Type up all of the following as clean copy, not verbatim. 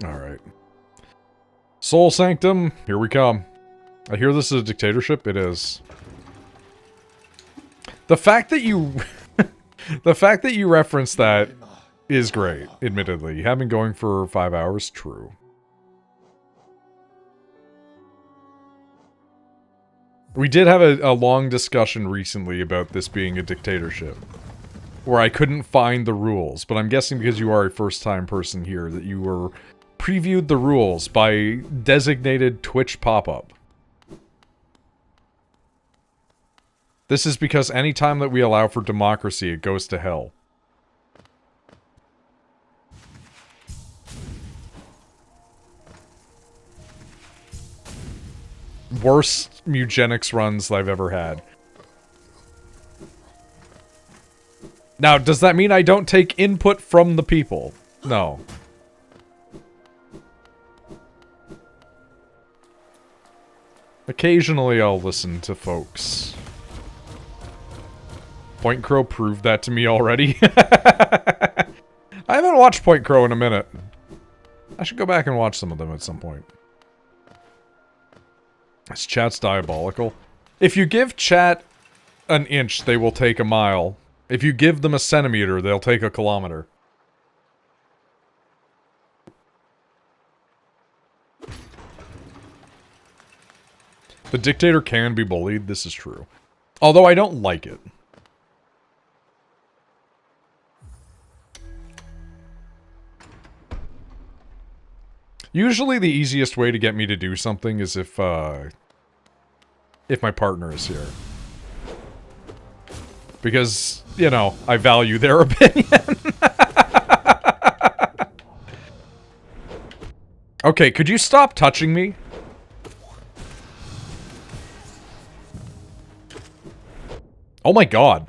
Alright. Soul Sanctum, here we come. I hear this is a dictatorship. It is. The fact that you... the fact that you reference that is great, admittedly. You have been going for 5 hours? True. We did have a long discussion recently about this being a dictatorship. Where I couldn't find the rules, but I'm guessing because you are a first-time person here that you were previewed the rules by designated Twitch pop-up. This is because any time that we allow for democracy, it goes to hell. Worst eugenics runs I've ever had. Now, does that mean I don't take input from the people? No. Occasionally I'll listen to folks. Point Crow proved that to me already. I haven't watched Point Crow in a minute. I should go back and watch some of them at some point. This chat's diabolical. If you give chat an inch, they will take a mile. If you give them a centimeter, they'll take a kilometer. The dictator can be bullied, this is true. Although I don't like it. Usually the easiest way to get me to do something is if my partner is here. Because, you know, I value their opinion. Okay, could you stop touching me? Oh my god.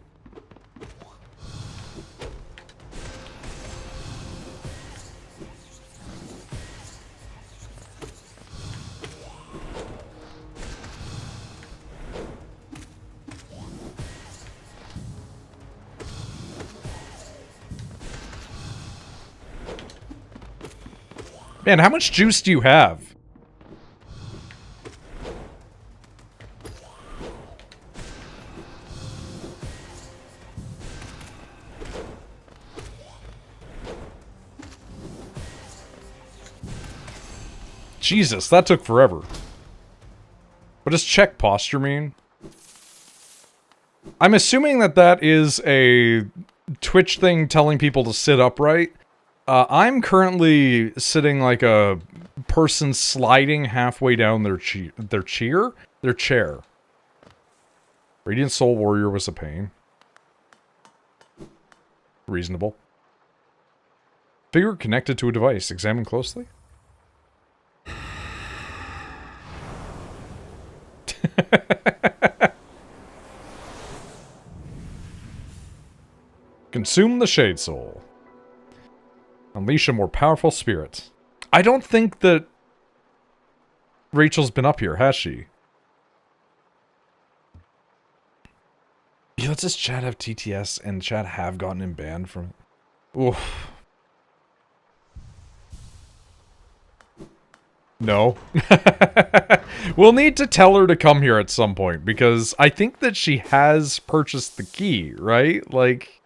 Man, how much juice do you have? Jesus, that took forever. What does check posture mean? I'm assuming that that is a Twitch thing telling people to sit upright. I'm currently sitting like a person sliding halfway down their chair. Radiant Soul Warrior was a pain. Reasonable. Figure connected to a device. Examine closely. Consume the Shade Soul. Unleash a more powerful spirit. I don't think that Rachel's been up here, has she? Yeah, does this chat have TTS and chat have gotten him banned from... Oof. No. We'll need to tell her to come here at some point, because I think that she has purchased the key, right? Like...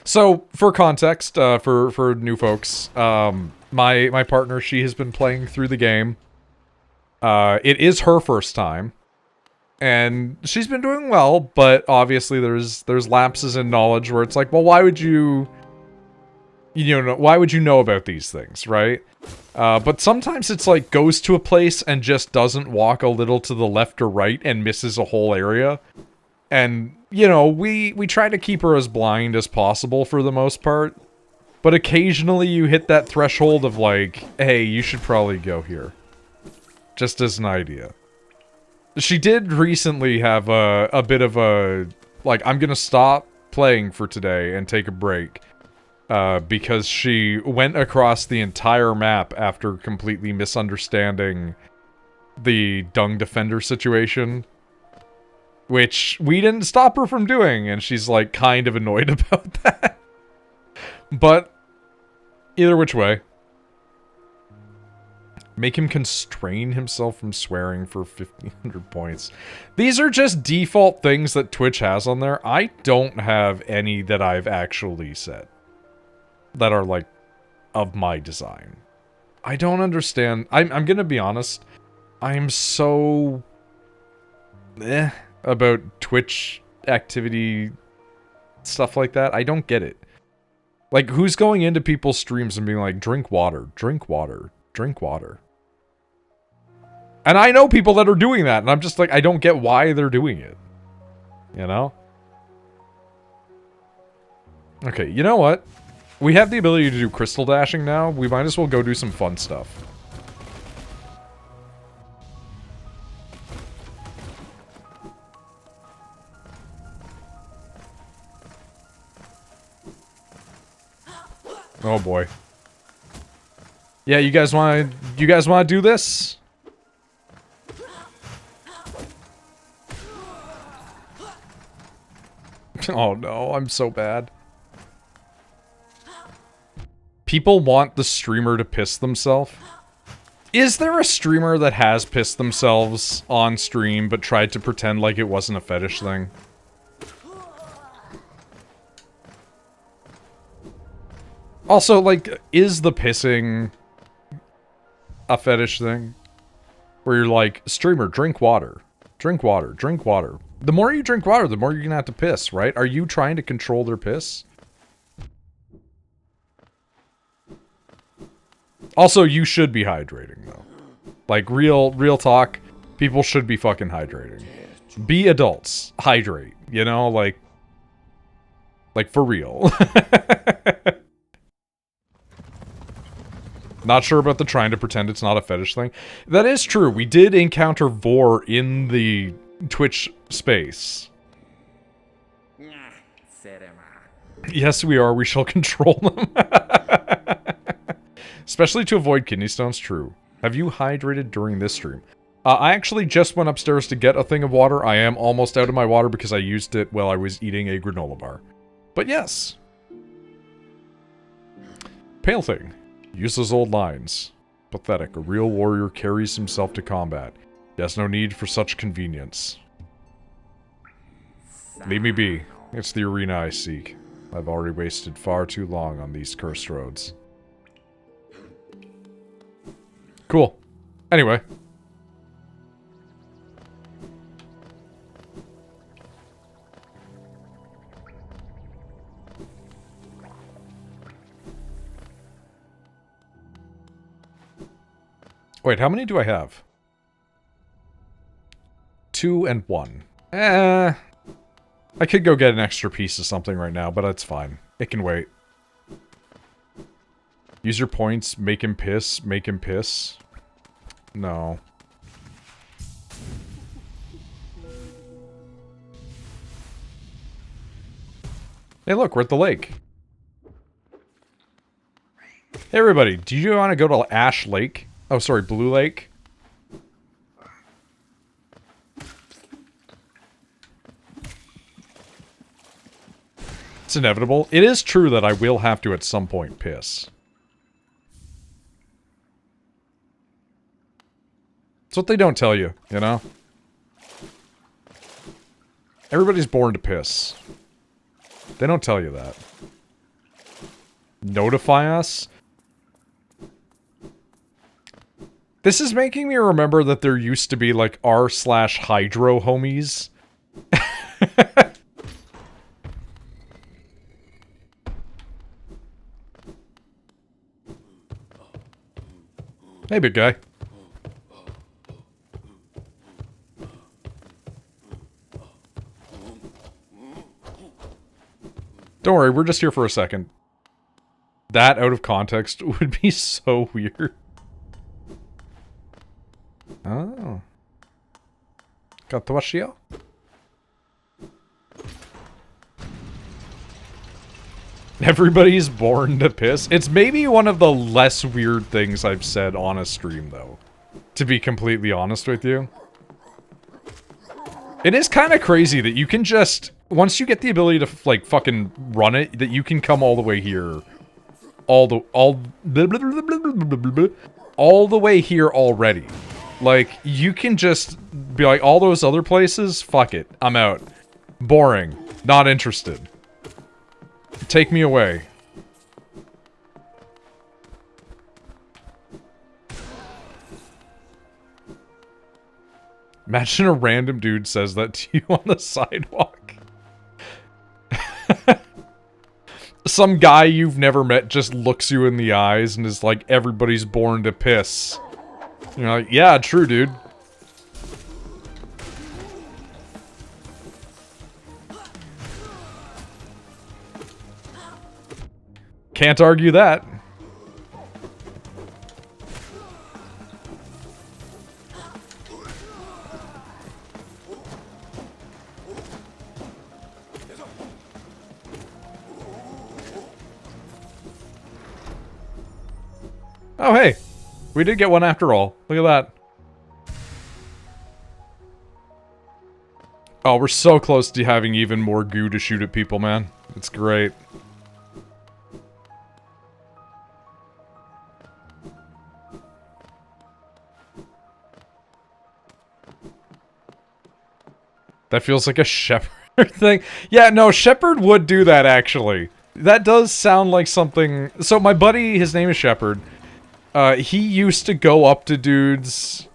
So, for context, for new folks, my partner, she has been playing through the game. It is her first time. And she's been doing well, but obviously there's lapses in knowledge where it's like, well, why would you know about these things, right? But sometimes it's like goes to a place and just doesn't walk a little to the left or right and misses a whole area. And, you know, we try to keep her as blind as possible for the most part. But occasionally you hit that threshold of like, hey, you should probably go here. Just as an idea. She did recently have a bit of a, like, I'm gonna stop playing for today and take a break. Because she went across the entire map after completely misunderstanding the Dung Defender situation. Which we didn't stop her from doing, and she's, like, kind of annoyed about that. But, either which way, Make him constrain himself from swearing for 1,500 points. These are just default things that Twitch has on there. I don't have any that I've actually said that are, like, of my design. I don't understand. I'm gonna be honest. I'm so... about Twitch activity, stuff like that. I don't get it. Like, who's going into people's streams and being like, drink water, drink water, drink water? And I know people that are doing that, and I'm just like, I don't get why they're doing it. You know? Okay, you know what? We have the ability to do crystal dashing now. We might as well go do some fun stuff. Oh boy. Yeah, you guys want to do this? Oh no, I'm so bad. People want the streamer to piss themselves. Is there a streamer that has pissed themselves on stream but tried to pretend like it wasn't a fetish thing? Also, like, is the pissing a fetish thing? Where you're like, streamer, drink water. Drink water, drink water. The more you drink water, the more you're gonna have to piss, right? Are you trying to control their piss? Also, you should be hydrating, though. Like, real talk, people should be fucking hydrating. Be adults. Hydrate, you know? Like for real. Not sure about the trying to pretend it's not a fetish thing. That is true. We did encounter Vor in the Twitch space. Yes, we are. We shall control them. Especially to avoid kidney stones, true. Have you hydrated during this stream? I actually just went upstairs to get a thing of water. I am almost out of my water because I used it while I was eating a granola bar. But yes. Pale Thing. Uses old lines. Pathetic. A real warrior carries himself to combat. He has no need for such convenience. Leave me be. It's the arena I seek. I've already wasted far too long on these cursed roads. Cool. Anyway. Wait, how many do I have? 2 and 1. I could go get an extra piece of something right now, but that's fine. It can wait. Use your points, make him piss, make him piss. No. Hey look, we're at the lake. Hey everybody, do you want to go to Ash Lake? Oh, sorry, Blue Lake. It's inevitable. It is true that I will have to at some point piss. It's what they don't tell you, you know? Everybody's born to piss. They don't tell you that. Notify us? This is making me remember that there used to be, like, r/hydro homies. Hey, big guy. Don't worry, we're just here for a second. That out of context would be so weird. Oh. Katoshio? Everybody's born to piss. It's maybe one of the less weird things I've said on a stream, though. To be completely honest with you. It is kind of crazy that you can just... Once you get the ability to, like, fucking run it, that you can come all the way here. all the way here already. Like, you can just be like, all those other places? Fuck it. I'm out. Boring. Not interested. Take me away. Imagine a random dude says that to you on the sidewalk. Some guy you've never met just looks you in the eyes and is like, everybody's born to piss. You're like, yeah, true, dude. Can't argue that. Oh, hey. We did get one after all. Look at that. Oh, we're so close to having even more goo to shoot at people, man. It's great. That feels like a Shepherd thing. Yeah, no, Shepherd would do that, actually. That does sound like something... So my buddy, his name is Shepherd. He used to go up to dudes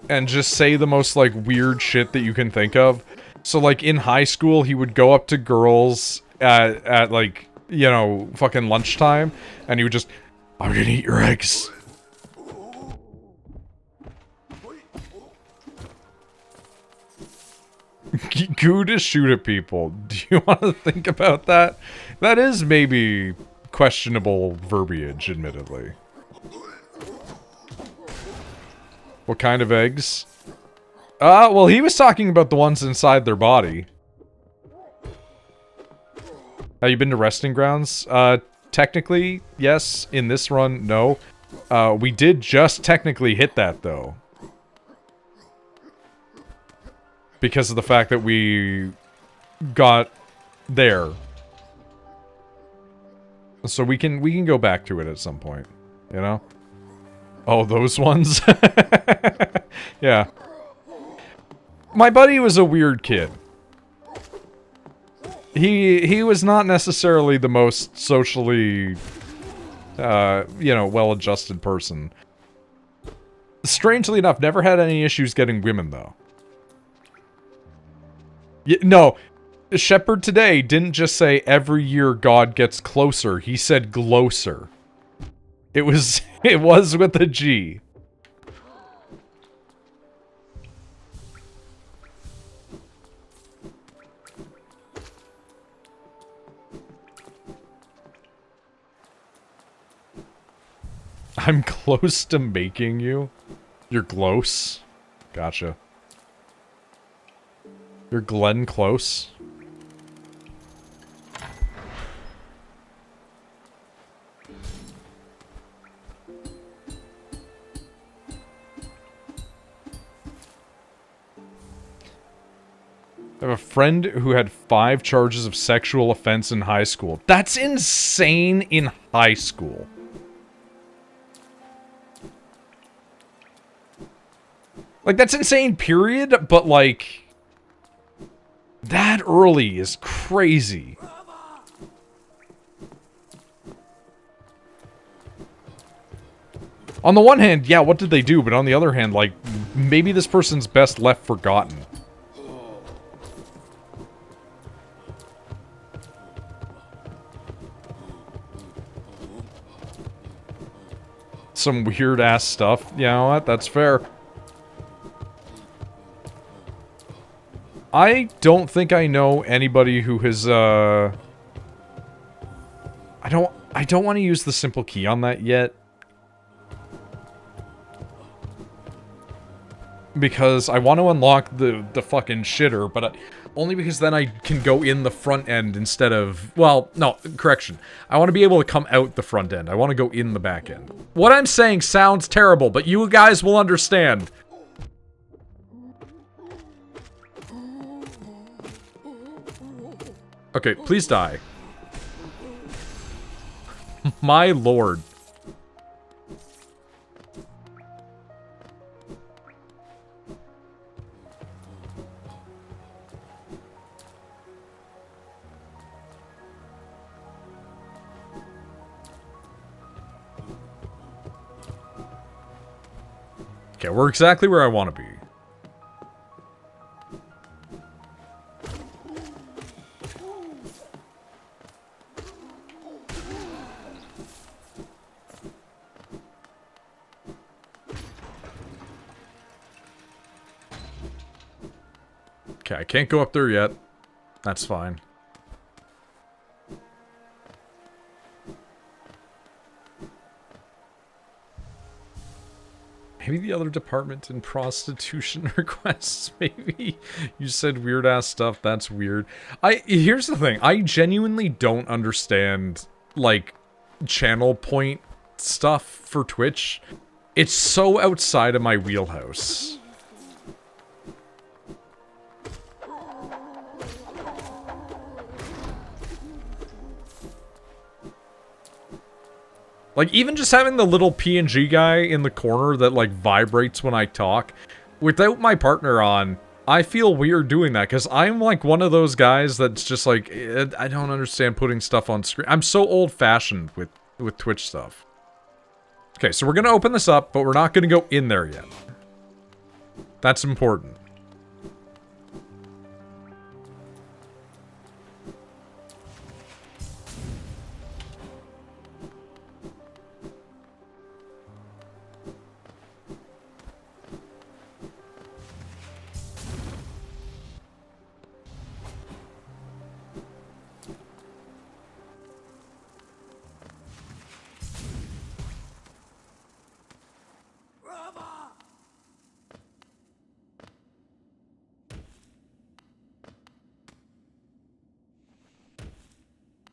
and just say the most, like, weird shit that you can think of. So, like, in high school, he would go up to girls at like, you know, fucking lunchtime, and he would just, I'm gonna eat your eggs. Goo to shoot at people. Do you want to think about that? That is maybe questionable verbiage, admittedly. What kind of eggs? Well, he was talking about the ones inside their body. Have you been to resting grounds? Technically, yes. In this run, no. We did just technically hit that, though. Because of the fact that we got there. So we can go back to it at some point, you know? Oh, those ones? Yeah. My buddy was a weird kid. He was not necessarily the most socially, you know, well-adjusted person. Strangely enough, never had any issues getting women, though. No, Shepherd today didn't just say every year God gets closer. He said gloser. It was with a G. I'm close to making you. You're close. Gotcha. You're Glenn Close. I have a friend who had 5 charges of sexual offense in high school. That's insane in high school. Like, that's insane, period, but, like, that early is crazy. On the one hand, yeah, what did they do? But on the other hand, like, maybe this person's best left forgotten. Some weird-ass stuff. You know what? That's fair. I don't think I know anybody who has, I don't want to use the simple key on that yet. Because I want to unlock the fucking shitter, but only because then I can go in the front end instead of... Well, no, correction. I want to be able to come out the front end. I want to go in the back end. What I'm saying sounds terrible, but you guys will understand. Okay, please die. My lord. Okay, we're exactly where I want to be. Okay, I can't go up there yet. That's fine. Maybe the other department in prostitution requests, maybe. You said weird-ass stuff, that's weird. Here's the thing, I genuinely don't understand, like, channel point stuff for Twitch. It's so outside of my wheelhouse. Like, even just having the little PNG guy in the corner that, like, vibrates when I talk, without my partner on, I feel weird doing that, because I'm, like, one of those guys that's just, like, I don't understand putting stuff on screen. I'm so old-fashioned with Twitch stuff. Okay, so we're gonna open this up, but we're not gonna go in there yet. That's important.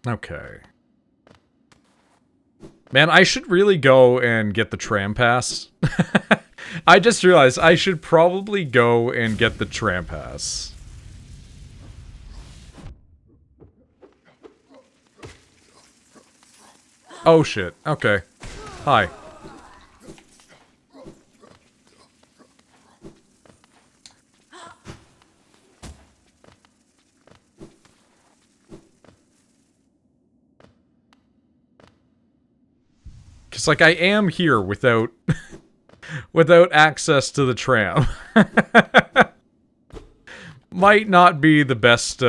Okay. Man, I should really go and get the tram pass. I just realized I should probably go and get the tram pass. Oh shit, okay. Hi. Because, like, I am here without... without access to the tram. Might not be the best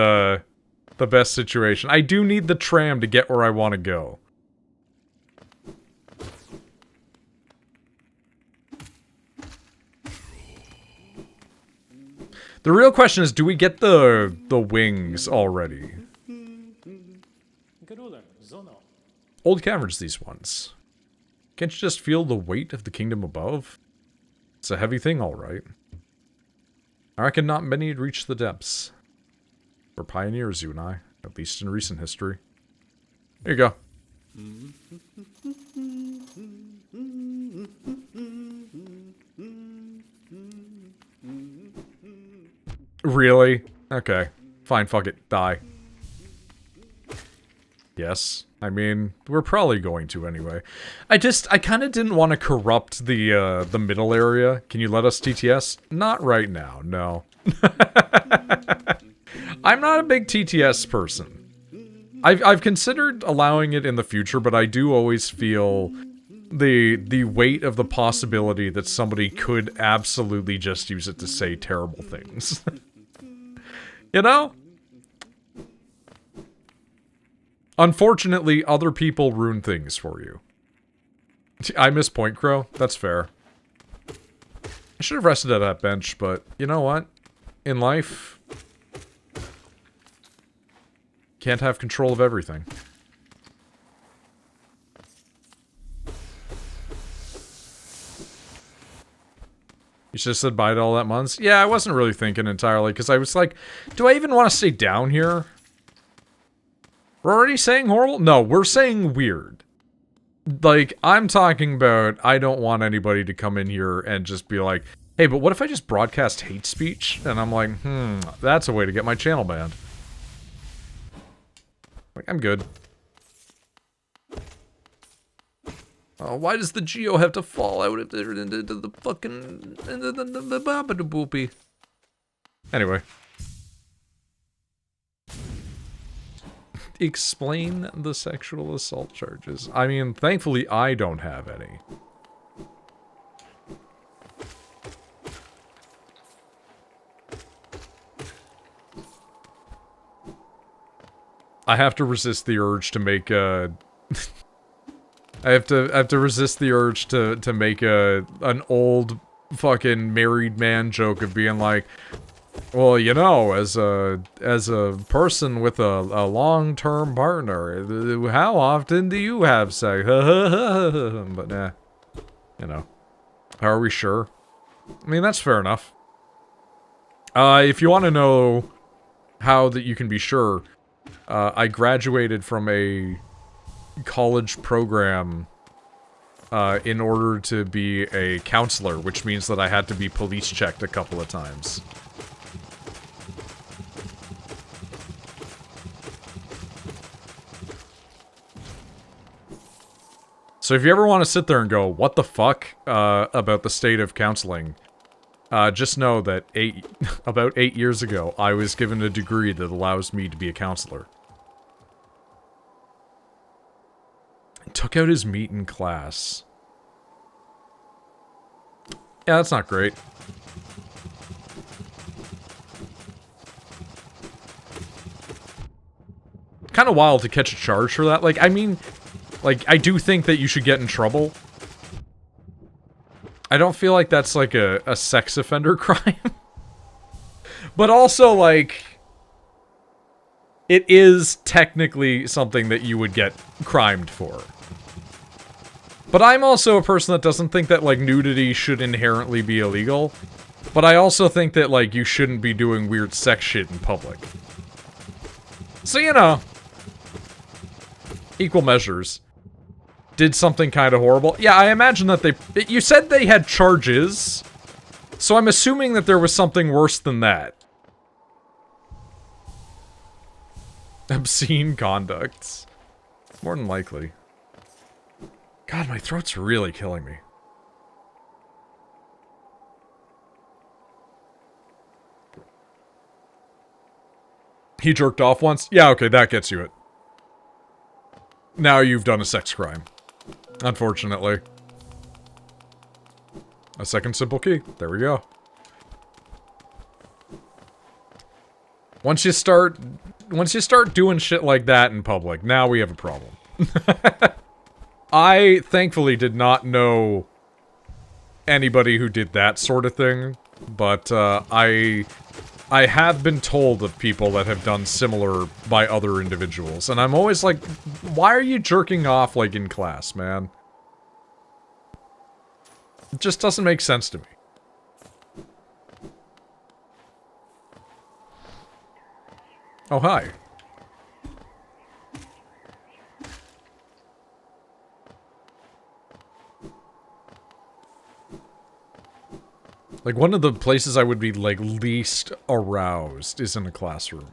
situation. I do need the tram to get where I want to go. The real question is, do we get the wings already? Old caverns, these ones. Can't you just feel the weight of the kingdom above? It's a heavy thing, alright. I reckon not many had reached the depths. We're pioneers, you and I. At least in recent history. Here you go. Really? Okay. Fine, fuck it. Die. Yes. I mean, we're probably going to anyway. I kind of didn't want to corrupt the middle area. Can you let us TTS? Not right now, no. I'm not a big TTS person. I've considered allowing it in the future, but I do always feel the weight of the possibility that somebody could absolutely just use it to say terrible things. You know? Unfortunately, other people ruin things for you. I miss Point Crow. That's fair. I should have rested at that bench, but you know what? In life, can't have control of everything. You should have said bye to all that months. Yeah, I wasn't really thinking entirely, because I was like, do I even want to stay down here? We're already saying horrible? No, we're saying weird. Like, I'm talking about, I don't want anybody to come in here and just be like, hey, but what if I just broadcast hate speech? And I'm like, that's a way to get my channel banned. Like, I'm good. Oh, why does the Geo have to fall out into the fucking... the boopy? Anyway. Explain the sexual assault charges. I mean, thankfully I don't have any. I have to resist the urge to make a... I have to resist the urge to make an old fucking married man joke of being like, well, you know, as a person with a long-term partner, how often do you have sex? But nah, you know, how are we sure? I mean, that's fair enough. If you want to know how that you can be sure, I graduated from a college program in order to be a counselor, which means that I had to be police checked a couple of times. So if you ever want to sit there and go, what the fuck, about the state of counseling, just know that about 8 years ago, I was given a degree that allows me to be a counselor. Took out his meat in class. Yeah, that's not great. Kind of wild to catch a charge for that. Like, I mean, like, I do think that you should get in trouble. I don't feel like that's, like, a sex offender crime. But also, like, it is technically something that you would get crimed for. But I'm also a person that doesn't think that, like, nudity should inherently be illegal. But I also think that, like, you shouldn't be doing weird sex shit in public. So, you know. Equal measures. Did something kind of horrible. Yeah, I imagine that they... You said they had charges. So I'm assuming that there was something worse than that. Obscene conducts. More than likely. God, my throat's really killing me. He jerked off once? Yeah, okay, that gets you it. Now you've done a sex crime. Unfortunately. A second simple key. There we go. Once you start doing shit like that in public, now we have a problem. I, thankfully, did not know anybody who did that sort of thing, but, I have been told of people that have done similar by other individuals, and I'm always like, why are you jerking off, like, in class, man? It just doesn't make sense to me. Oh, hi. Like, one of the places I would be, like, least aroused is in a classroom.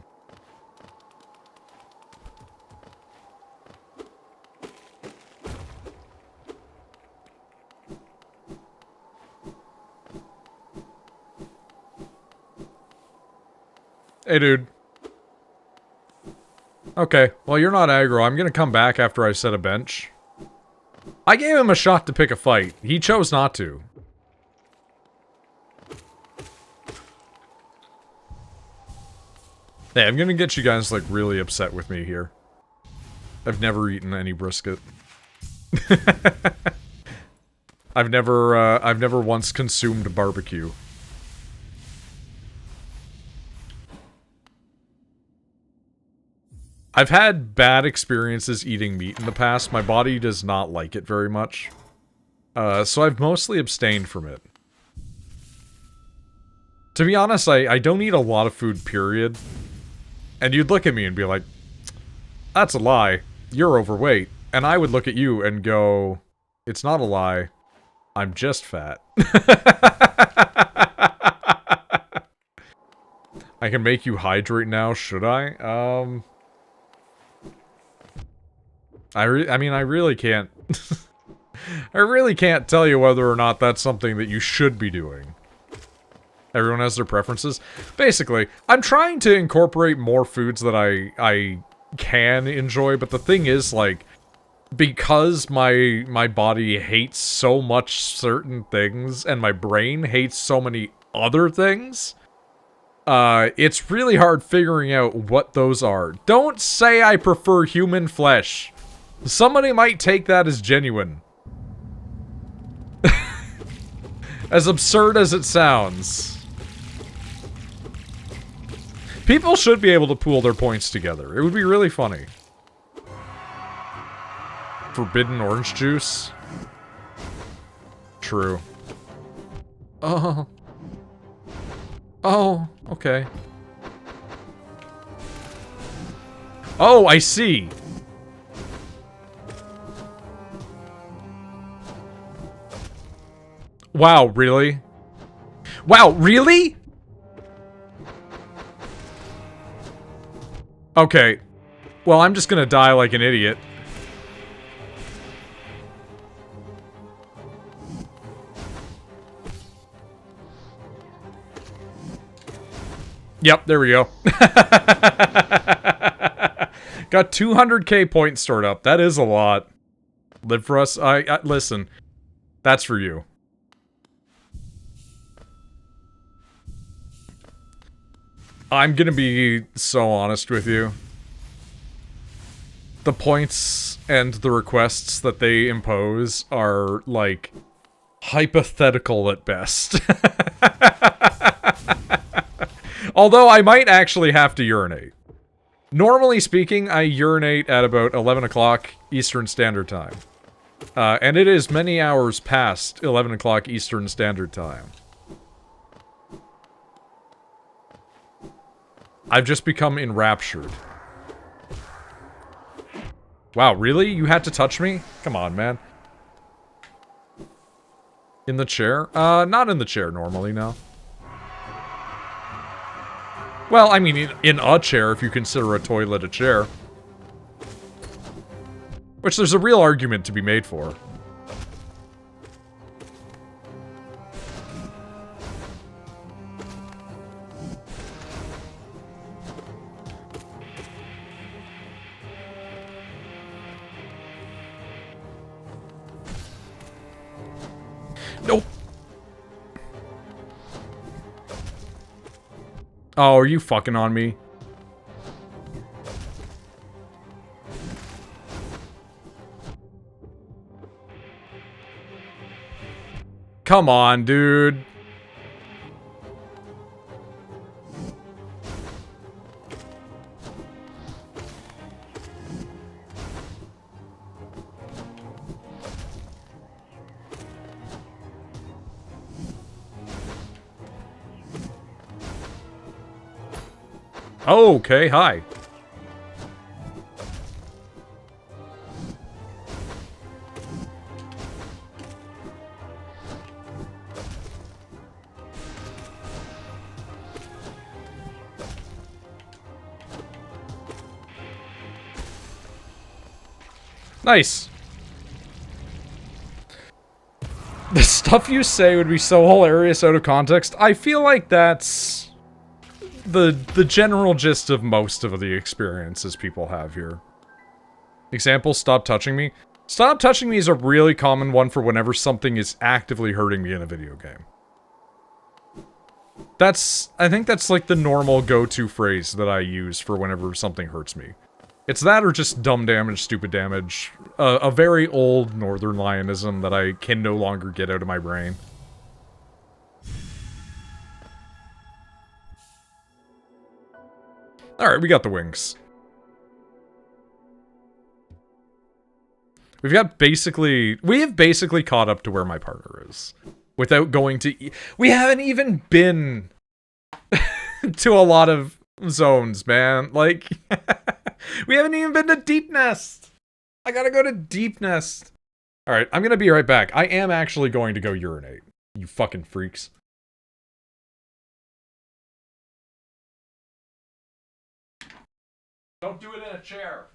Hey, dude. Okay, well, you're not aggro. I'm gonna come back after I set a bench. I gave him a shot to pick a fight. He chose not to. Hey, I'm gonna get you guys, like, really upset with me here. I've never eaten any brisket. I've never once consumed barbecue. I've had bad experiences eating meat in the past. My body does not like it very much. So I've mostly abstained from it. To be honest, I don't eat a lot of food, period. And you'd look at me and be like, that's a lie. You're overweight. And I would look at you and go, it's not a lie. I'm just fat. I can make you hydrate now, should I? I mean, I really can't... I really can't tell you whether or not that's something that you should be doing. Everyone has their preferences. Basically, I'm trying to incorporate more foods that I can enjoy, but the thing is, like, because my body hates so much certain things, and my brain hates so many other things, it's really hard figuring out what those are. Don't say I prefer human flesh. Somebody might take that as genuine. As absurd as it sounds. People should be able to pool their points together. It would be really funny. Forbidden orange juice? True. Oh. Oh, okay. Oh, I see. Wow, really? Wow, really? Okay. Well, I'm just gonna die like an idiot. Yep, there we go. Got 200k points stored up. That is a lot. Live for us. Listen. That's for you. I'm gonna be so honest with you. The points and the requests that they impose are, like, hypothetical at best. Although I might actually have to urinate. Normally speaking, I urinate at about 11 o'clock Eastern Standard Time. And it is many hours past 11 o'clock Eastern Standard Time. I've just become enraptured. Wow, really? You had to touch me? Come on, man. In the chair? Not in the chair normally, no. Well, I mean, in a chair, if you consider a toilet a chair. Which there's a real argument to be made for. Nope. Oh, are you fucking on me? Come on, dude. Oh, okay, hi. Nice. The stuff you say would be so hilarious out of context. I feel like that's the general gist of most of the experiences people have here. Example, stop touching me. Stop touching me is a really common one for whenever something is actively hurting me in a video game. I think that's like the normal go-to phrase that I use for whenever something hurts me. It's that or just dumb damage, stupid damage. A very old Northern Lionism that I can no longer get out of my brain. Alright, we got the wings. We have basically caught up to where my partner is. Without going to we haven't even been to a lot of zones, man. Like, we haven't even been to Deep Nest. I gotta go to Deep Nest. Alright, I'm gonna be right back. I am actually going to go urinate. You fucking freaks. Don't do it in a chair.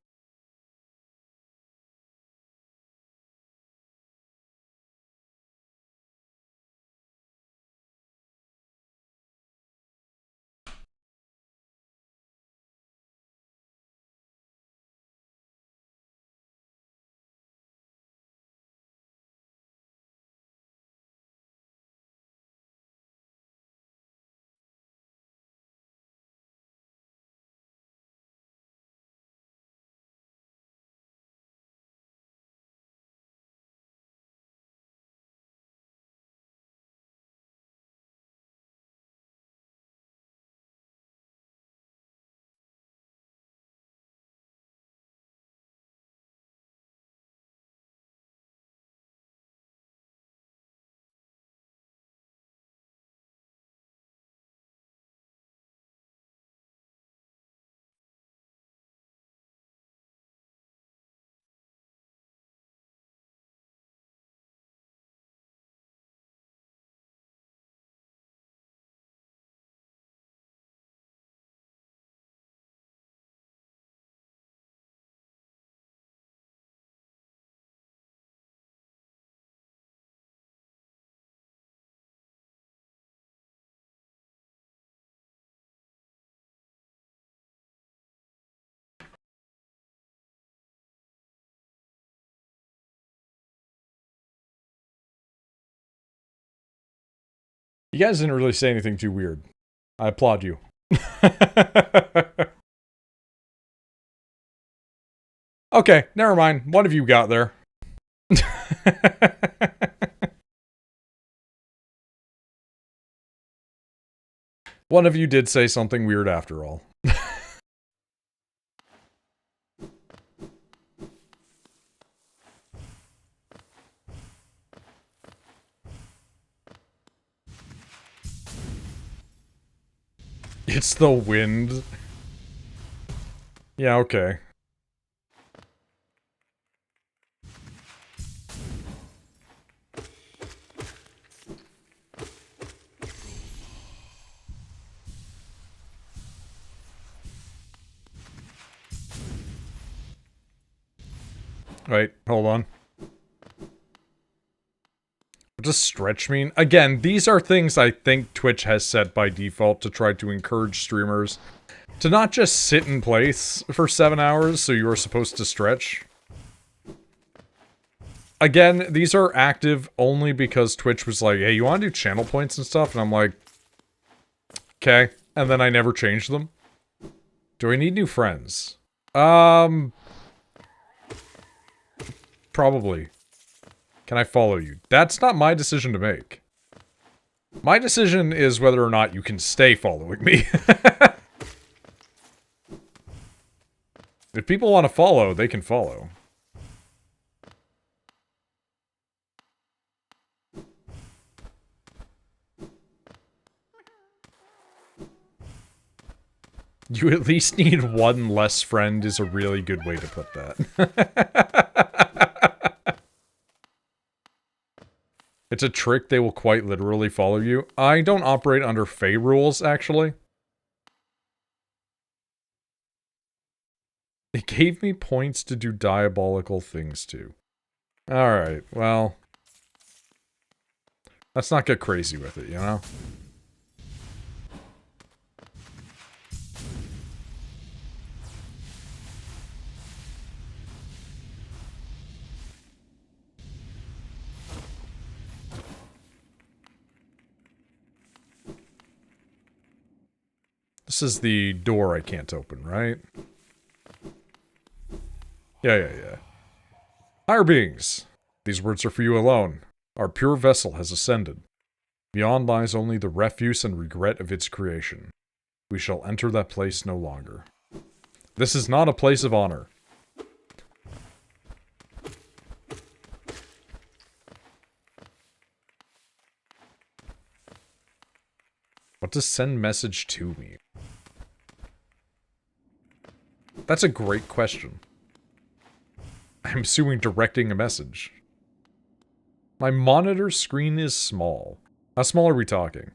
You guys didn't really say anything too weird. I applaud you. Okay, never mind. What have you got there? One of you did say something weird after all. It's the wind. Yeah, okay. Wait, hold on. What does stretch mean? Again, these are things I think Twitch has set by default to try to encourage streamers to not just sit in place for 7 hours, so you are supposed to stretch. Again, these are active only because Twitch was like, hey, you want to do channel points and stuff? And I'm like, okay. And then I never changed them. Do I need new friends? Probably. Can I follow you? That's not my decision to make. My decision is whether or not you can stay following me. If people want to follow, they can follow. You at least need one less friend is a really good way to put that. It's a trick, they will quite literally follow you. I don't operate under Fey rules, actually. It gave me points to do diabolical things too. Alright, well... let's not get crazy with it, you know? This is the door I can't open, right? Yeah. Higher beings, these words are for you alone. Our pure vessel has ascended. Beyond lies only the refuse and regret of its creation. We shall enter that place no longer. This is not a place of honor. What does send message to me? That's a great question. I'm assuming directing a message. My monitor screen is small. How small are we talking?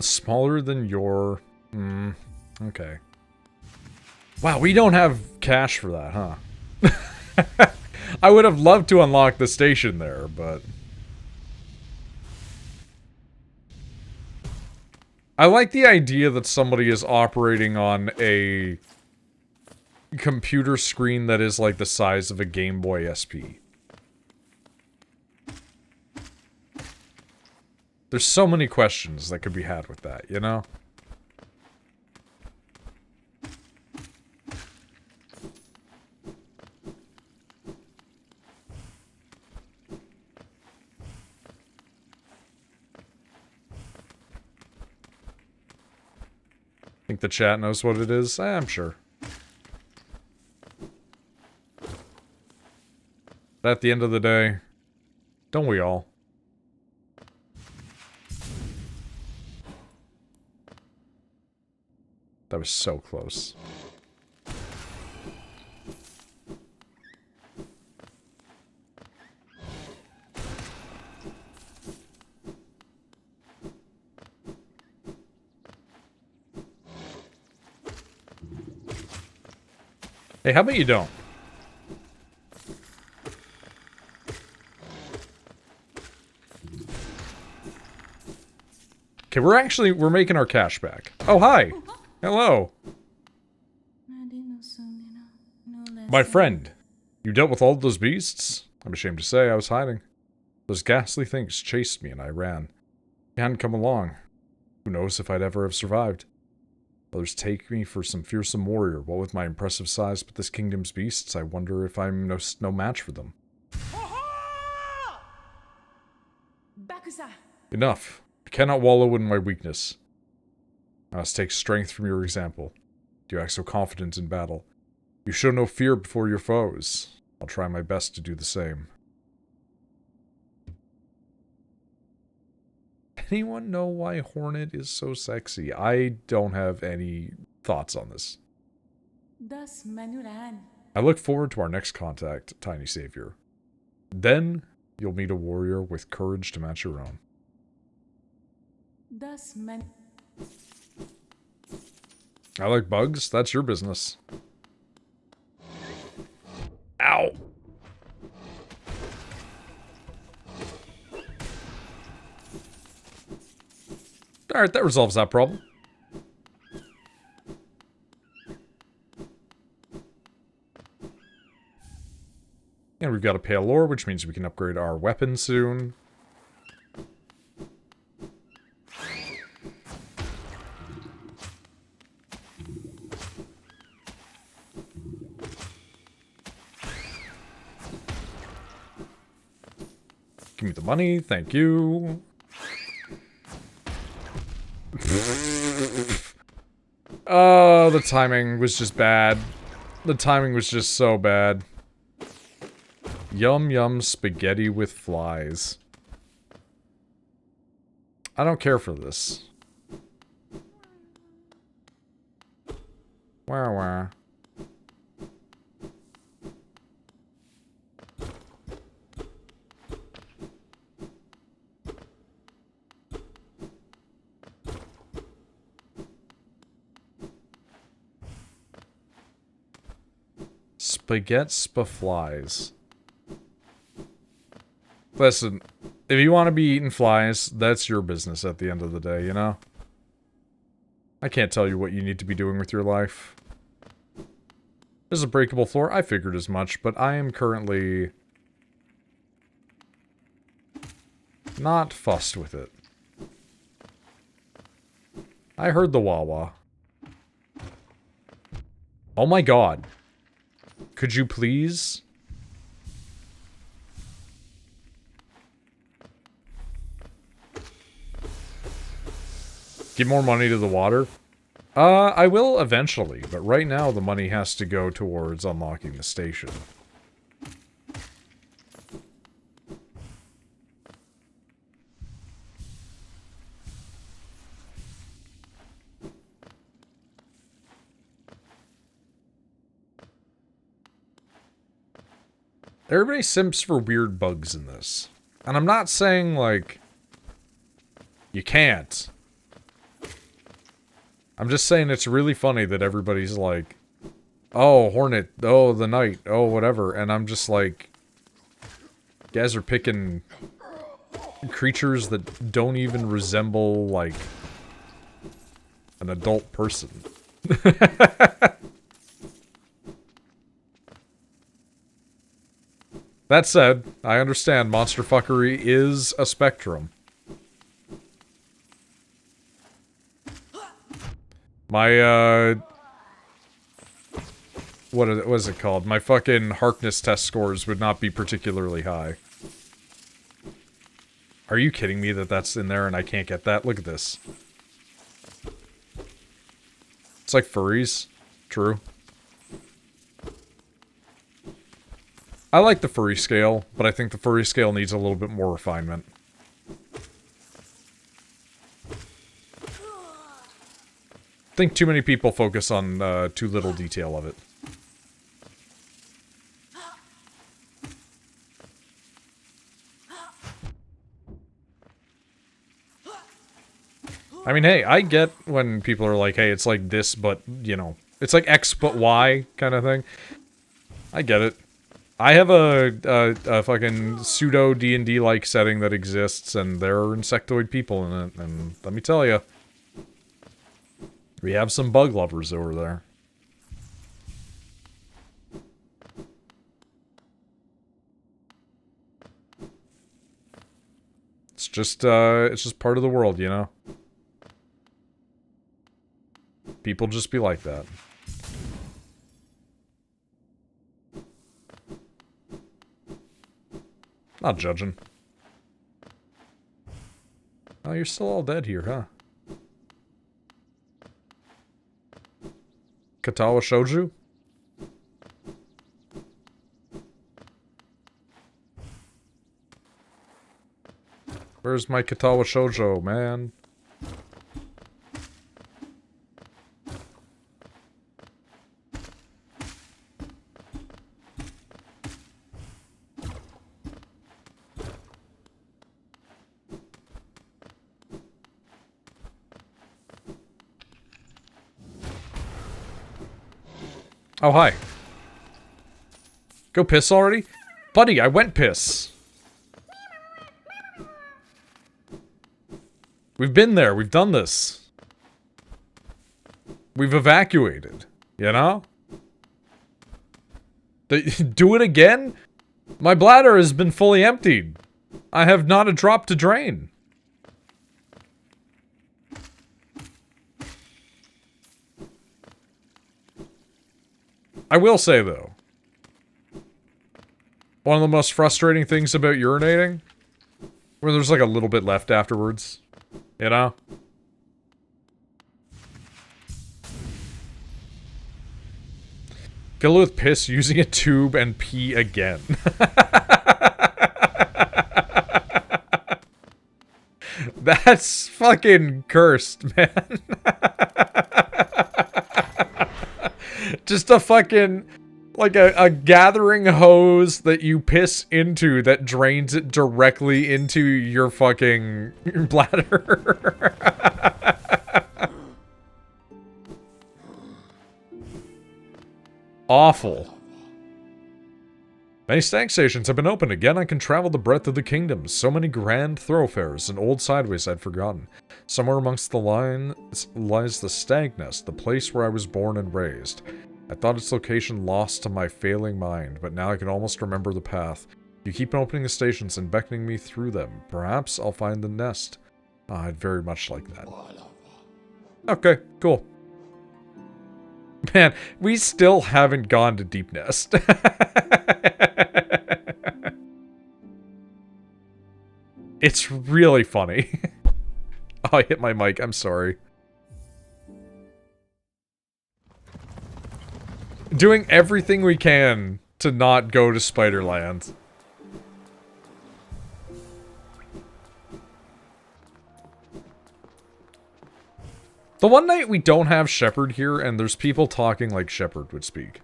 Smaller than your... okay. Wow, we don't have cash for that, huh? I would have loved to unlock the station there, but... I like the idea that somebody is operating on a computer screen that is like the size of a Game Boy SP. There's so many questions that could be had with that, you know? Think the chat knows what it is? I'm sure. But at the end of the day, don't we all? That was so close. Hey, how about you don't? Okay, we're making our cash back. Oh, hi. Hello. My friend, you dealt with all those beasts? I'm ashamed to say I was hiding. Those ghastly things chased me and I ran. You hadn't come along. Who knows if I'd ever have survived. Others take me for some fearsome warrior. What with my impressive size but this kingdom's beasts, I wonder if I'm no match for them. Enough. I cannot wallow in my weakness. I must take strength from your example. You act so confident in battle. You show no fear before your foes. I'll try my best to do the same. Anyone know why Hornet is so sexy? I don't have any thoughts on this. I look forward to our next contact, Tiny Savior. Then, you'll meet a warrior with courage to match your own. I like bugs. That's your business. Ow! Alright, that resolves that problem. And we've got a pale lore, which means we can upgrade our weapon soon. Give me the money, thank you. Oh, the timing was just bad. The timing was just so bad. Yum yum spaghetti with flies. I don't care for this. Wah wah. Spaghetti flies. Listen, if you want to be eating flies, that's your business at the end of the day, you know? I can't tell you what you need to be doing with your life. There's a breakable floor, I figured as much, but I am currently not fussed with it. I heard the wah-wah. Oh my god. Could you please? Give more money to the water? I will eventually, but right now the money has to go towards unlocking the station. Everybody simps for weird bugs in this. And I'm not saying, like, you can't. I'm just saying it's really funny that everybody's like, oh, Hornet, oh, the Knight, oh, whatever. And I'm just like, you guys are picking creatures that don't even resemble, like, an adult person. That said, I understand monster fuckery is a spectrum. My, what is it called? My fucking Harkness test scores would not be particularly high. Are you kidding me that that's in there and I can't get that? Look at this. It's like furries. True. I like the furry scale, but I think the furry scale needs a little bit more refinement. I think too many people focus on too little detail of it. I mean, hey, I get when people are like, hey, it's like this, but, you know, it's like X but Y kind of thing. I get it. I have a fucking pseudo D&D-like setting that exists, and there are insectoid people in it, and let me tell you, we have some bug lovers over there. It's just part of the world, you know? People just be like that. Not judging. Oh, you're still all dead here, huh? Katawa Shouju? Where's my Katawa Shoujo, man? Oh, hi. Go piss already? Buddy, I went piss. We've been there. We've done this. We've evacuated. You know? Do it again? My bladder has been fully emptied. I have not a drop to drain. I will say, though, one of the most frustrating things about urinating, where there's like a little bit left afterwards, you know? Fill it with piss using a tube and pee again. That's fucking cursed, man. Just a fucking, like a gathering hose that you piss into that drains it directly into your fucking bladder. Awful. Many stank stations have been opened. Again, I can travel the breadth of the kingdom. So many grand thoroughfares and old sideways I'd forgotten. Somewhere amongst the lines lies the Stag Nest, the place where I was born and raised. I thought its location lost to my failing mind, but now I can almost remember the path. You keep opening the stations and beckoning me through them. Perhaps I'll find the nest. I'd very much like that. Okay, cool. Man, we still haven't gone to Deep Nest. It's really funny. Oh, I hit my mic. I'm sorry. Doing everything we can to not go to Spiderland. The one night we don't have Shepard here and there's people talking like Shepard would speak.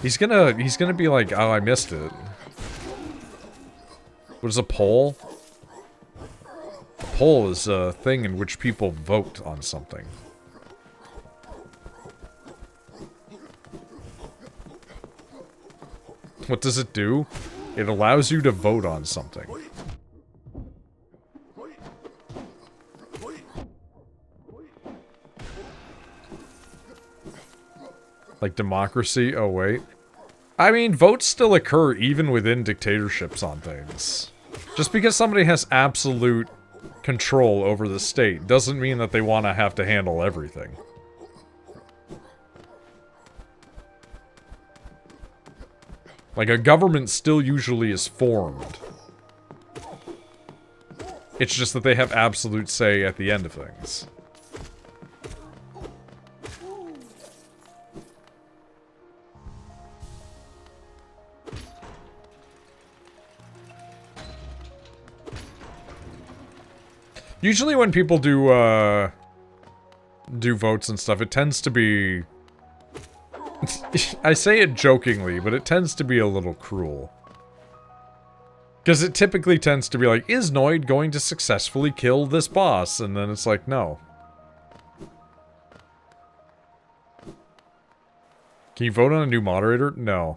He's gonna be like, oh, I missed it. What is a poll? A poll is a thing in which people vote on something. What does it do? It allows you to vote on something. Like democracy? Oh, wait. I mean, votes still occur even within dictatorships on things. Just because somebody has absolute control over the state doesn't mean that they want to have to handle everything. Like, a government still usually is formed. It's just that they have absolute say at the end of things. Usually when people do votes and stuff, it tends to be... I say it jokingly, but it tends to be a little cruel. Because it typically tends to be like, is Noid going to successfully kill this boss? And then it's like, no. Can you vote on a new moderator? No.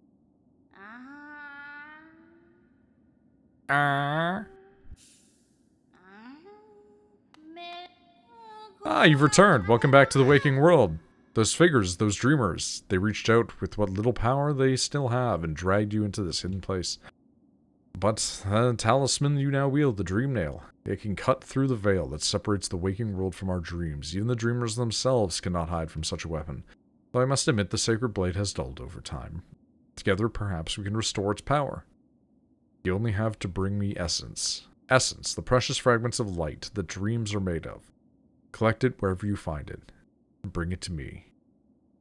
Ah, you've returned. Welcome back to the waking world. Those figures, those dreamers, they reached out with what little power they still have and dragged you into this hidden place. But the talisman you now wield, the dream nail, it can cut through the veil that separates the waking world from our dreams. Even the dreamers themselves cannot hide from such a weapon. Though I must admit the sacred blade has dulled over time. Together, perhaps we can restore its power. You only have to bring me essence. Essence, the precious fragments of light that dreams are made of. Collect it wherever you find it, and bring it to me.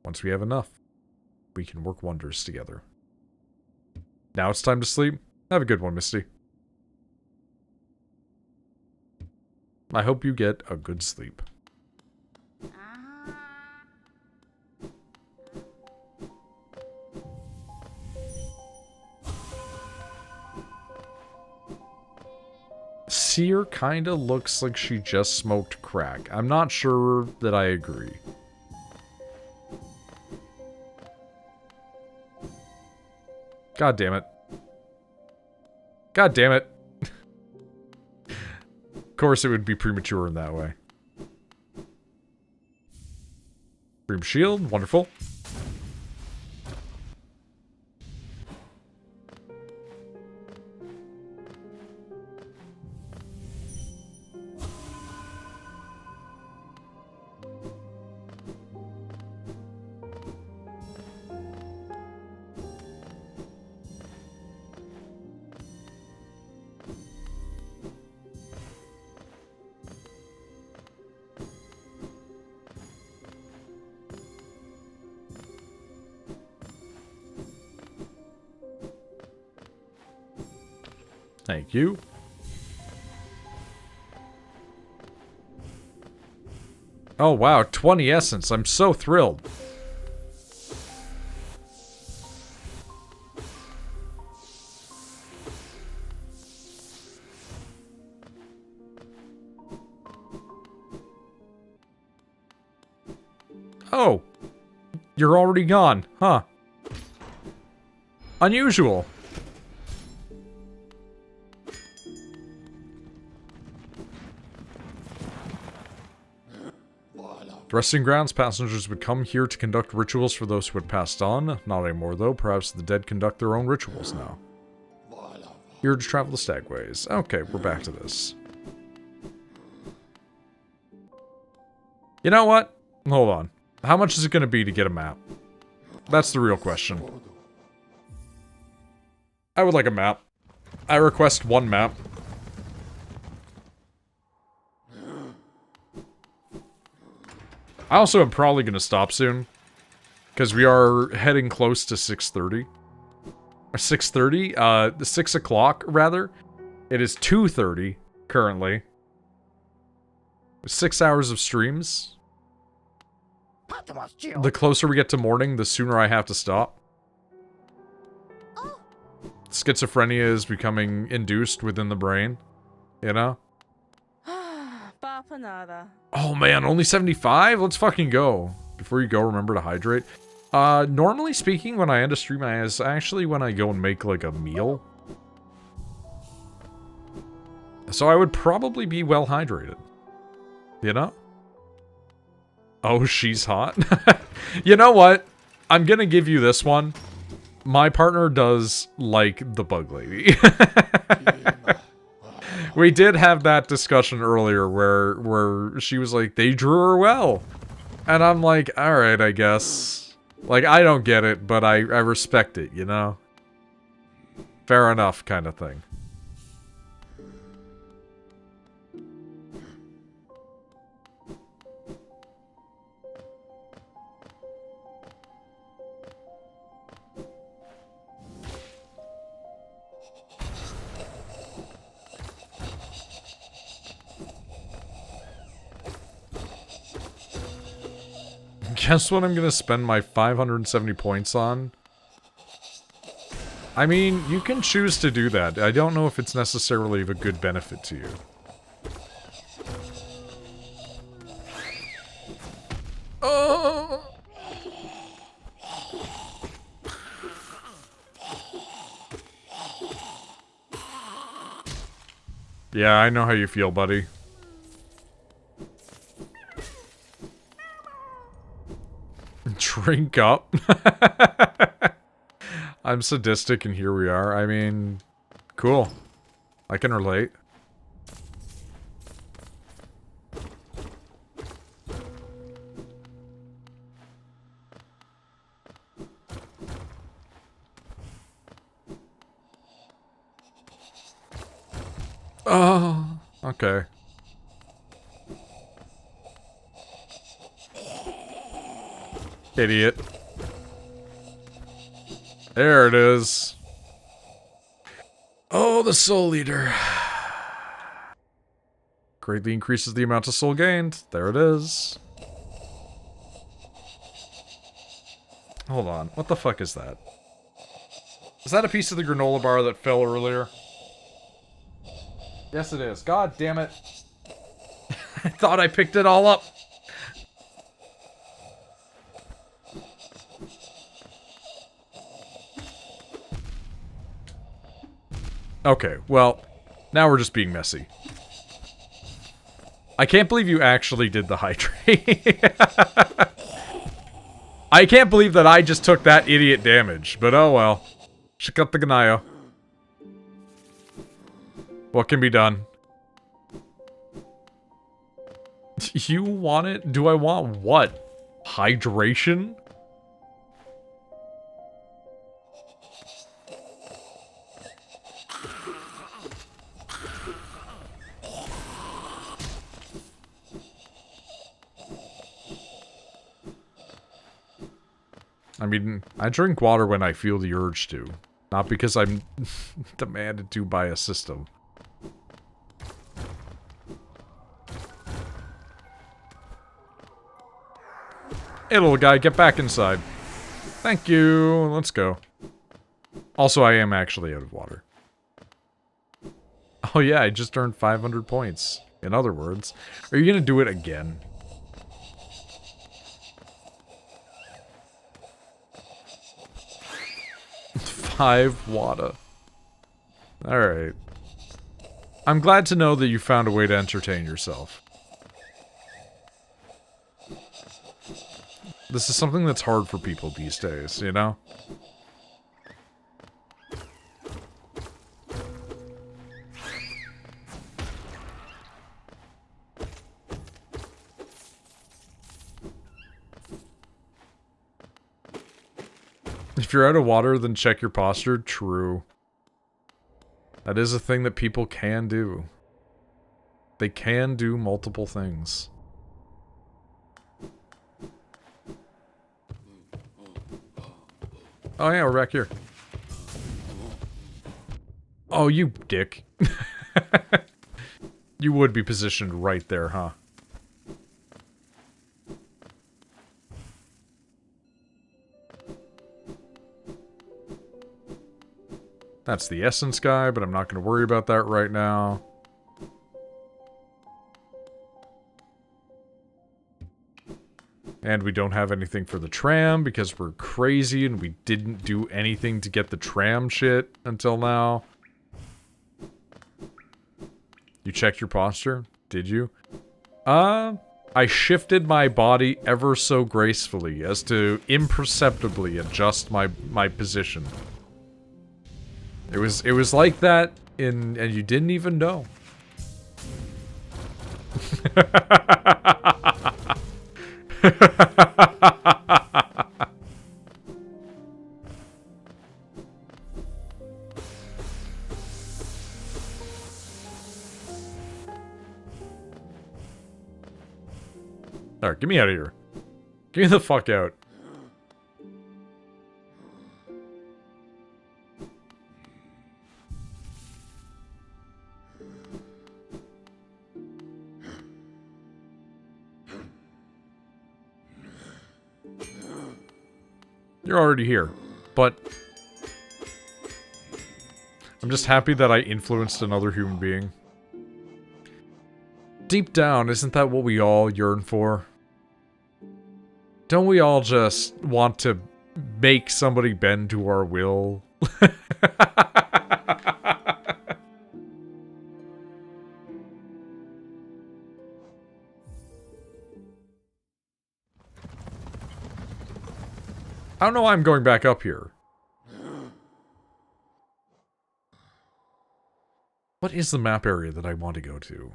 Once we have enough, we can work wonders together. Now it's time to sleep. Have a good one, Misty. I hope you get a good sleep. Seer kinda looks like she just smoked crack. I'm not sure that I agree. God damn it. God damn it. Of course it would be premature in that way. Dream shield, wonderful. Thank you. Oh wow, 20 essence. I'm so thrilled. Oh. You're already gone, huh? Unusual. The resting grounds, passengers would come here to conduct rituals for those who had passed on. Not anymore, though. Perhaps the dead conduct their own rituals now. Here to travel the stagways. Okay, we're back to this. You know what? Hold on. How much is it going to be to get a map? That's the real question. I would like a map. I request one map. I also am probably going to stop soon. Because we are heading close to 6:30. Or 6:30? 6 o'clock, rather. It is 2:30 currently. 6 hours of streams. The closer we get to morning, the sooner I have to stop. Schizophrenia is becoming induced within the brain. You know? Oh man, only 75? Let's fucking go. Before you go, remember to hydrate. Normally speaking, when I end a stream, is actually when I go and make, like, a meal. So I would probably be well hydrated. You know? Oh, she's hot? You know what? I'm gonna give you this one. My partner does like the bug lady. We did have that discussion earlier where she was like, they drew her well. And I'm like, alright, I guess. Like, I don't get it, but I respect it, you know? Fair enough, kind of thing. Guess what I'm gonna spend my 570 points on? I mean, you can choose to do that. I don't know if it's necessarily of a good benefit to you. Oh! Yeah, I know how you feel, buddy. Drink up. I'm sadistic and here we are. I mean, cool. I can relate. Oh, okay. Idiot. There it is. Oh, the Soul Eater. Greatly increases the amount of soul gained. There it is. Hold on. What the fuck is that? Is that a piece of the granola bar that fell earlier? Yes, it is. God damn it. I thought I picked it all up. Okay, well, now we're just being messy. I can't believe you actually did the hydrate. I can't believe that I just took that idiot damage, but oh well. Check out the Ganayo. What can be done? You want it? Do I want what? Hydration? I mean, I drink water when I feel the urge to. Not because I'm demanded to by a system. Hey, little guy, get back inside. Thank you. Let's go. Also, I am actually out of water. Oh yeah, I just earned 500 points. In other words, are you gonna do it again? Five water. Alright. I'm glad to know that you found a way to entertain yourself. This is something that's hard for people these days, you know? If you're out of water, then check your posture. True. That is a thing that people can do. They can do multiple things. Oh yeah, we're back here. Oh, you dick. You would be positioned right there, huh? That's the essence guy, but I'm not going to worry about that right now. And we don't have anything for the tram because we're crazy and we didn't do anything to get the tram shit until now. You checked your posture? Did you? I shifted my body ever so gracefully as to imperceptibly adjust my position. It was like that and you didn't even know. Alright, get me out of here. Get me the fuck out. You're already here, but I'm just happy that I influenced another human being. Deep down, isn't that what we all yearn for? Don't we all just want to make somebody bend to our will? I don't know why I'm going back up here. What is the map area that I want to go to?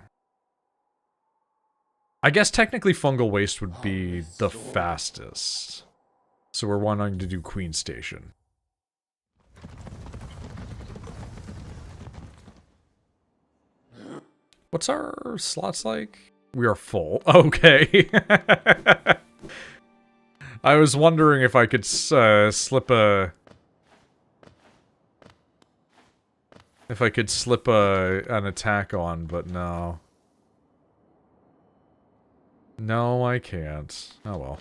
I guess technically fungal waste would be the fastest. So we're wanting to do Queen Station. What's our slots like? We are full. Okay. I was wondering if I could slip a... If I could slip an attack on, but no. No, I can't. Oh well.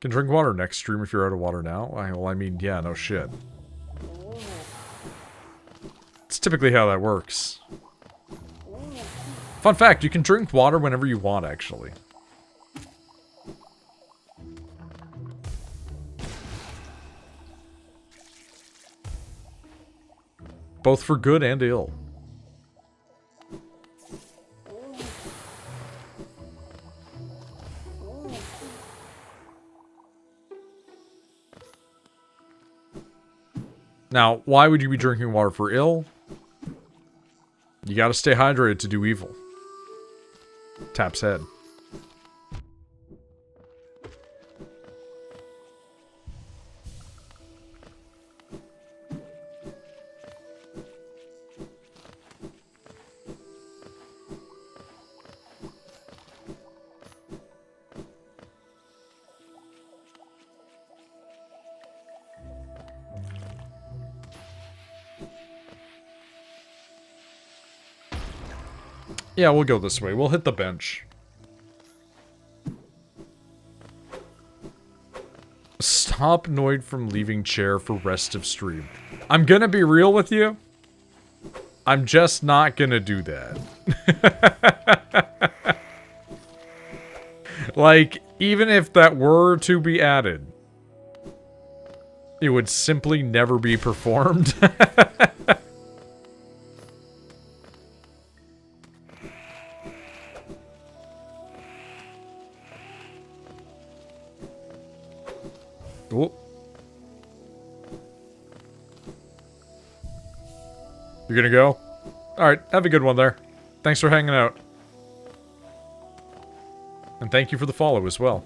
Can drink water next stream if you're out of water now? Well, I mean, yeah, no shit. It's typically how that works. Fun fact, you can drink water whenever you want, actually. Both for good and ill. Now, why would you be drinking water for ill? You gotta stay hydrated to do evil. Tap's head. Yeah, we'll go this way. We'll hit the bench. Stop Noid from leaving chair for rest of stream. I'm gonna be real with you. I'm just not gonna do that. Like, even if that were to be added, it would simply never be performed. Oh. You're gonna go? Alright, have a good one there. Thanks for hanging out. And thank you for the follow as well.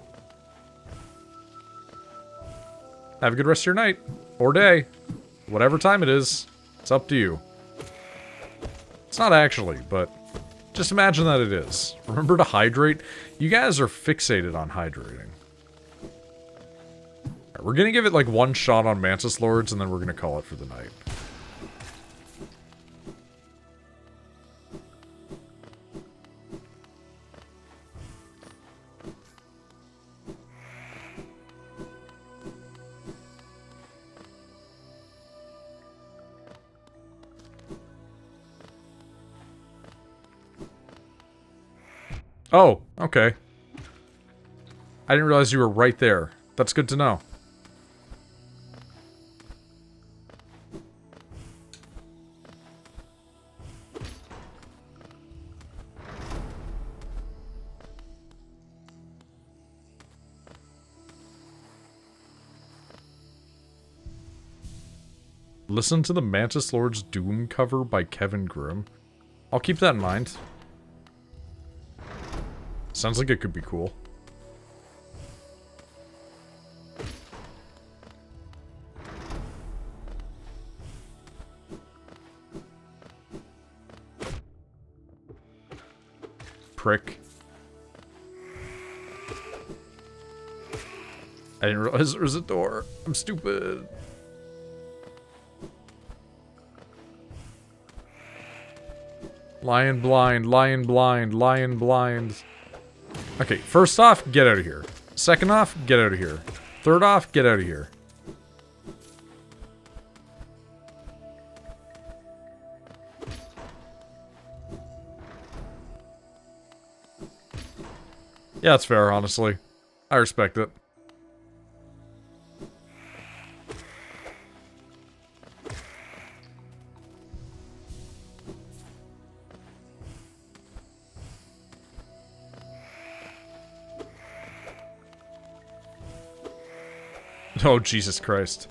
Have a good rest of your night. Or day. Whatever time it is. It's up to you. It's not actually, but just imagine that it is. Remember to hydrate. You guys are fixated on hydrating. Right, we're gonna give it like one shot on Mantis Lords, and then we're gonna call it for the night. Oh, okay. I didn't realize you were right there. That's good to know. Listen to the Mantis Lord's Doom cover by Kevin Grimm. I'll keep that in mind. Sounds like it could be cool. Prick. I didn't realize there was a door. I'm stupid. Lion blind, lion blind, lion blind. Okay, first off, get out of here. Second off, get out of here. Third off, get out of here. Yeah, that's fair, honestly. I respect it. Oh, Jesus Christ.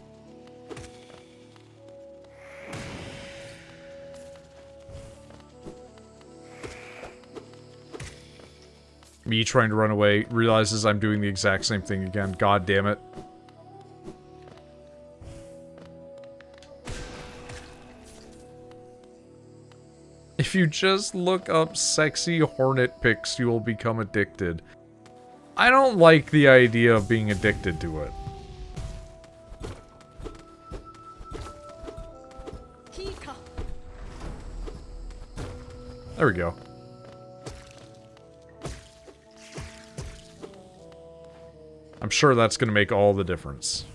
Me trying to run away, realizes I'm doing the exact same thing again. God damn it. If you just look up sexy hornet pics, you will become addicted. I don't like the idea of being addicted to it. There we go. I'm sure that's going to make all the difference.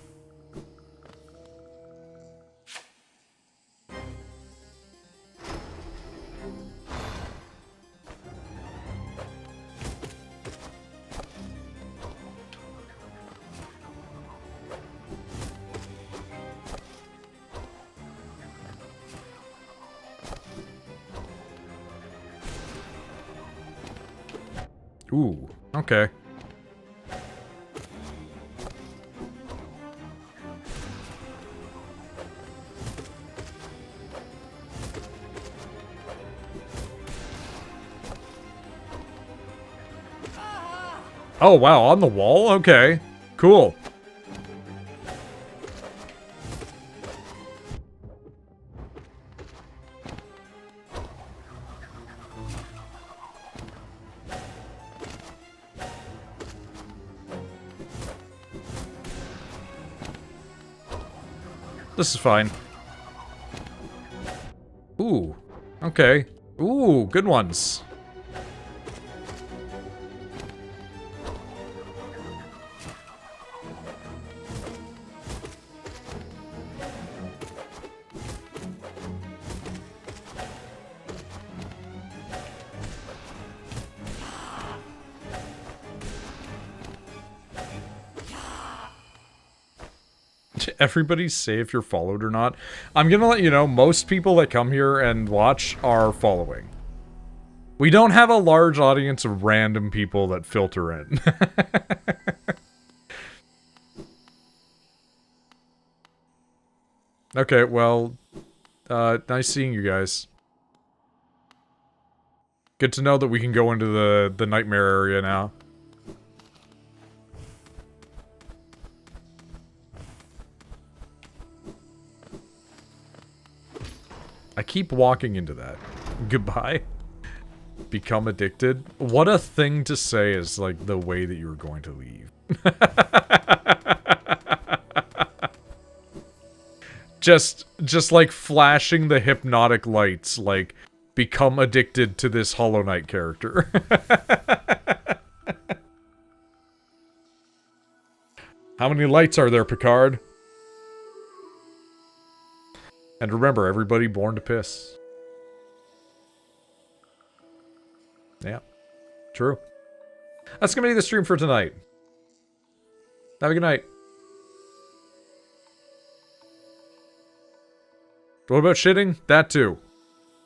Ooh, okay. Oh, wow, on the wall? Okay. Cool. This is fine. Ooh. Okay. Ooh, good ones. Everybody say if you're followed or not. I'm gonna let you know, most people that come here and watch are following. We don't have a large audience of random people that filter in. Okay, well, nice seeing you guys. Good to know that we can go into the nightmare area now. I keep walking into that. Goodbye. Become addicted? What a thing to say is, like, the way that you were going to leave. just like flashing the hypnotic lights, like, become addicted to this Hollow Knight character. How many lights are there, Picard? And remember, everybody born to piss. Yeah, true. That's gonna be the stream for tonight. Have a good night. What about shitting? That too.